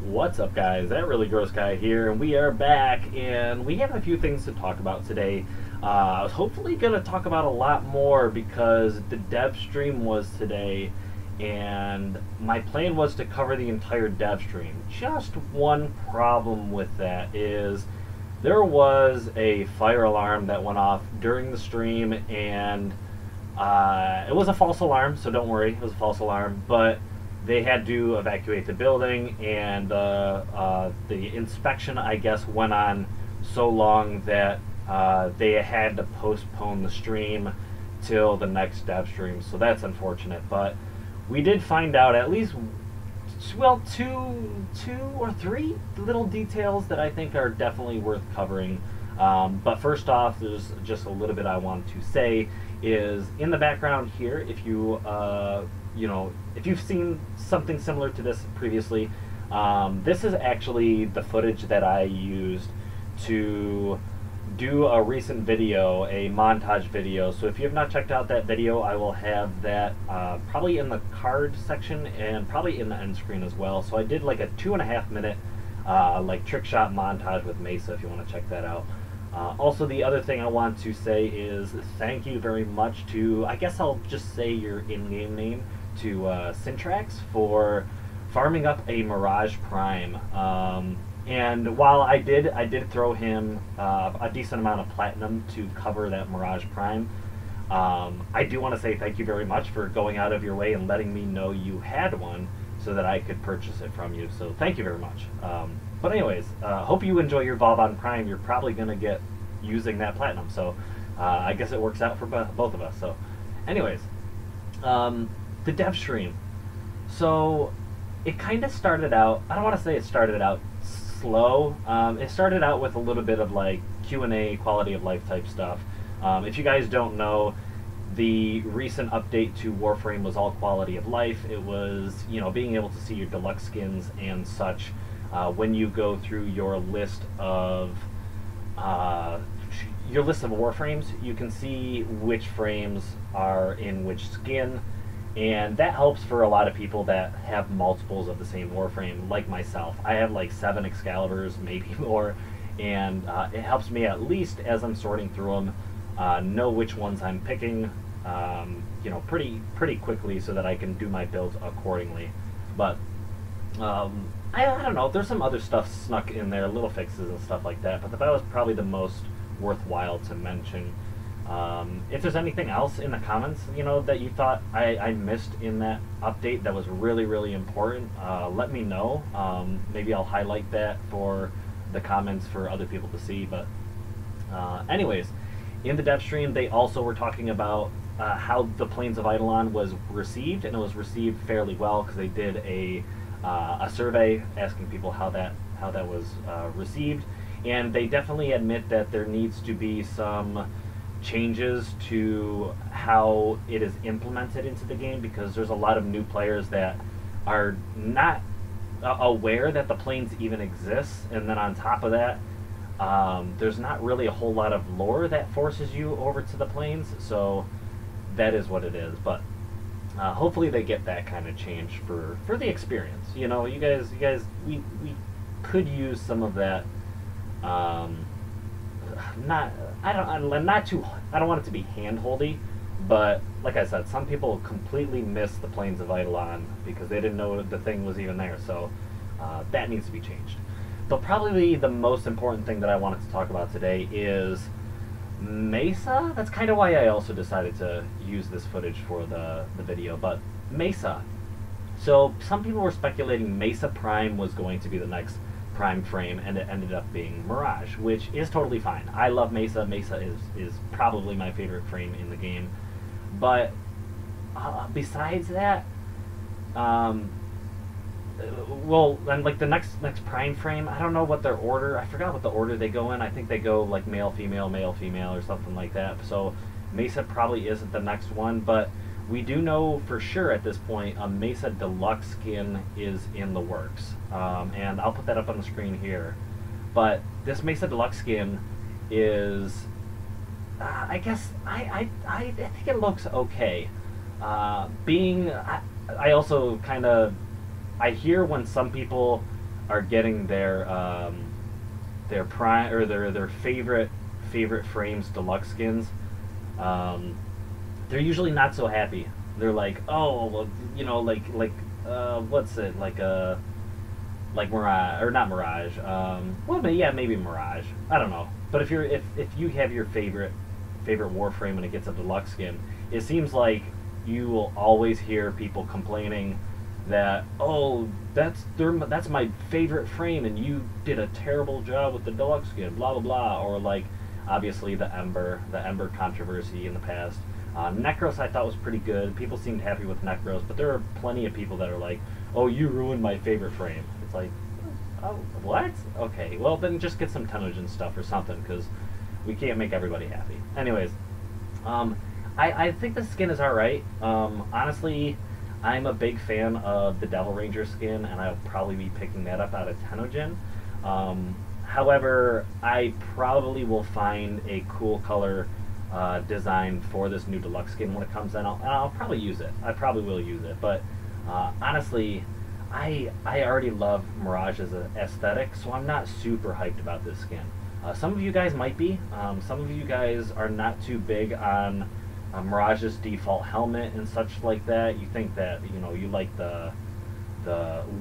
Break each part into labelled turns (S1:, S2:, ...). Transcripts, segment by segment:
S1: What's up, guys? That Really Gross Guy here, and we are back, and we have a few things to talk about today. I was hopefully going to talk about a lot more because the dev stream was today, and my plan was to cover the entire dev stream. Just one problem with that is there was a fire alarm that went off during the stream, and it was a false alarm, so don't worry, it was a false alarm, but they had to evacuate the building, and the inspection, I guess, went on so long that they had to postpone the stream till the next dev stream, so that's unfortunate. But we did find out at least, well, two or three little details that I think are definitely worth covering. But first off, there's just a little bit I want to say is in the background here, if you if you've seen something similar to this previously, this is actually the footage that I used to do a recent video, a montage video. So if you have not checked out that video, I will have that probably in the card section and probably in the end screen as well. So I did like a 2.5 minute like trick shot montage with Mesa if you want to check that out. Also, the other thing I want to say is thank you very much to, I guess I'll just say your in-game name, to Syntrax for farming up a Mirage Prime. And while I did throw him a decent amount of platinum to cover that Mirage Prime, I do want to say thank you very much for going out of your way and letting me know you had one so that I could purchase it from you. So thank you very much. But anyways, hope you enjoy your Bob-on Prime. You're probably going to get using that platinum, so I guess it works out for both of us. So anyways, the dev stream. So it kind of started out, I don't want to say it started out slow. It started out with a little bit of like Q&A, quality of life type stuff. If you guys don't know, the recent update to Warframe was all quality of life. It was, being able to see your deluxe skins and such. When you go through your list of Warframes, you can see which frames are in which skin, and that helps for a lot of people that have multiples of the same Warframe, like myself. I have like 7 Excaliburs, maybe more, and it helps me at least as I'm sorting through them know which ones I'm picking, pretty quickly so that I can do my builds accordingly. But I don't know, there's some other stuff snuck in there, little fixes and stuff like that, but that was probably the most worthwhile to mention. If there's anything else in the comments, that you thought I missed in that update that was really, really important, let me know. Maybe I'll highlight that for the comments for other people to see. But anyways, in the dev stream, they also were talking about how the Plains of Eidolon was received, and it was received fairly well because they did a survey asking people how that was received, and they definitely admit that there needs to be some changes to how it is implemented into the game, because there's a lot of new players that are not aware that the planes even exists, and then on top of that, there's not really a whole lot of lore that forces you over to the planes, so that is what it is. But hopefully they get that kind of change for the experience. You guys, we could use some of that. I don't want it to be hand-holdy, but like I said, some people completely miss the Plains of Eidolon because they didn't know the thing was even there. So that needs to be changed. But probably the most important thing that I wanted to talk about today is Mesa. That's kind of why I also decided to use this footage for the video. But Mesa. So some people were speculating Mesa Prime was going to be the next Prime frame, and it ended up being Mirage, which is totally fine. I love Mesa. Mesa is probably my favorite frame in the game. But besides that, well, then like the next Prime frame, I don't know what their order, I forgot what the order they go in. I think they go like male, female, or something like that. So Mesa probably isn't the next one, but we do know for sure at this point a Mesa Deluxe skin is in the works. And I'll put that up on the screen here. But this Mesa Deluxe skin is, I guess, I think it looks okay. I also kind of, I hear when some people are getting their prime or their favorite frames deluxe skins, they're usually not so happy. They're like, oh, well, you know, what's it, like Mirage, or not Mirage, well, but yeah, maybe Mirage, I don't know. But if you have your favorite Warframe and it gets a deluxe skin, it seems like you will always hear people complaining that, oh, that's my favorite frame and you did a terrible job with the deluxe skin, blah blah blah. Or like, obviously the Ember controversy in the past. Necros I thought was pretty good. People seemed happy with Necros, but there are plenty of people that are like, oh, you ruined my favorite frame. It's like, oh, what? Okay, well then just get some Tenogen stuff or something, because we can't make everybody happy. Anyways, I think the skin is alright. Honestly, I'm a big fan of the Devil Ranger skin, and I'll probably be picking that up out of Tenogen. However, I probably will find a cool color design for this new deluxe skin when it comes in, and I'll probably use it. I probably will use it, but honestly, I already love Mirage's aesthetic, so I'm not super hyped about this skin. Some of you guys might be. Some of you guys are not too big on Mirage's default helmet and such like that. You think that, you know, you like the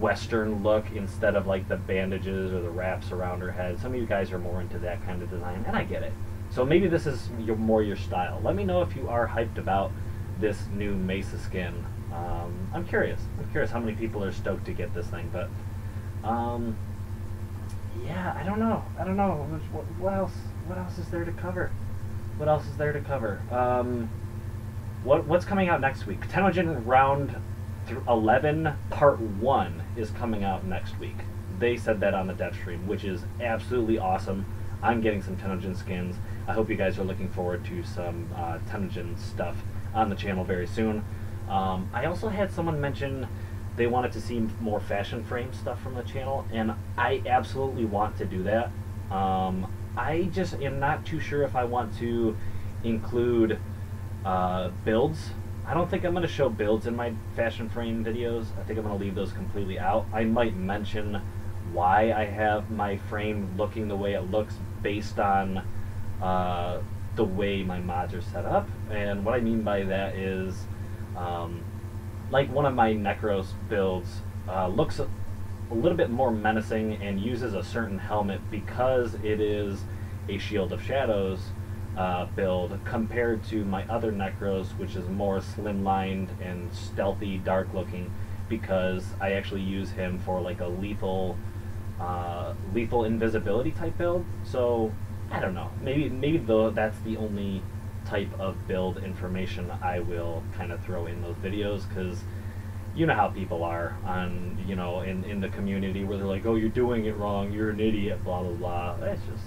S1: Western look instead of like the bandages or the wraps around her head. Some of you guys are more into that kind of design, and I get it. So maybe this is more your style. Let me know if you are hyped about this new Mesa skin. I'm curious. I'm curious how many people are stoked to get this thing, but yeah, I don't know. What else is there to cover? What else is there to cover? What's coming out next week? Tenogen Round 11 Part 1 is coming out next week. They said that on the dev stream, which is absolutely awesome. I'm getting some Tenogen skins. I hope you guys are looking forward to some Tenogen stuff on the channel very soon. I also had someone mention they wanted to see more fashion frame stuff from the channel, and I absolutely want to do that. I just am not too sure if I want to include builds. I don't think I'm going to show builds in my fashion frame videos. I think I'm going to leave those completely out. I might mention why I have my frame looking the way it looks based on the way my mods are set up. And what I mean by that is, like one of my Necros builds looks a little bit more menacing and uses a certain helmet because it is a Shield of Shadows build compared to my other Necros, which is more slimlined and stealthy, dark looking, because I actually use him for like a lethal invisibility type build. So I don't know, maybe though that's the only type of build information I will kind of throw in those videos, because you know how people are on, you know, in the community, where they're like, oh, you're doing it wrong, you're an idiot, blah blah blah. It's just,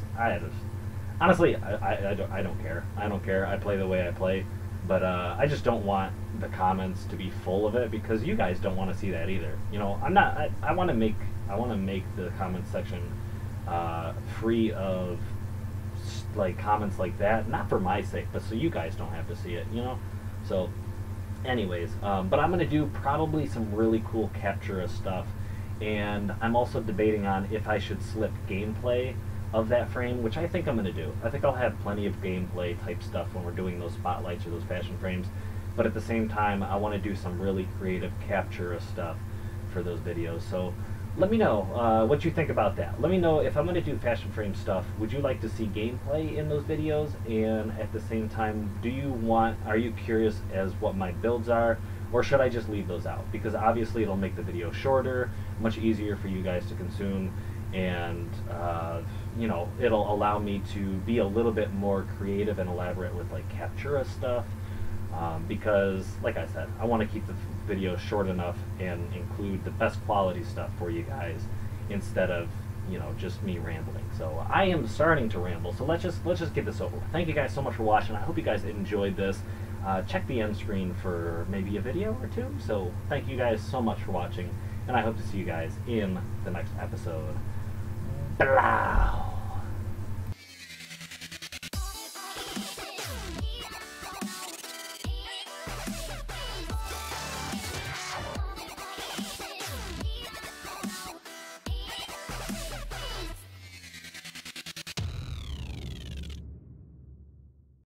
S1: honestly, I don't care. I don't care. I play the way I play, but I just don't want the comments to be full of it, because you guys don't want to see that either. You know, I want to make the comment section free of like comments like that, not for my sake, but so you guys don't have to see it, you know. So anyways, but I'm gonna do probably some really cool Captura stuff, and I'm also debating on if I should slip gameplay of that frame, which I think I'm gonna do. I think I'll have plenty of gameplay type stuff when we're doing those spotlights or those fashion frames, but at the same time I want to do some really creative Captura stuff for those videos. So let me know what you think about that. Let me know if I'm going to do fashion frame stuff, would you like to see gameplay in those videos? And at the same time, are you curious as what my builds are, or should I just leave those out? Because obviously it'll make the video shorter, much easier for you guys to consume, and you know, it'll allow me to be a little bit more creative and elaborate with like Captura stuff. Because, like I said, I want to keep the video short enough and include the best quality stuff for you guys, instead of, you know, just me rambling. So I am starting to ramble, so let's just get this over with. Thank you guys so much for watching. I hope you guys enjoyed this. Check the end screen for maybe a video or two. So thank you guys so much for watching, and I hope to see you guys in the next episode. Blah.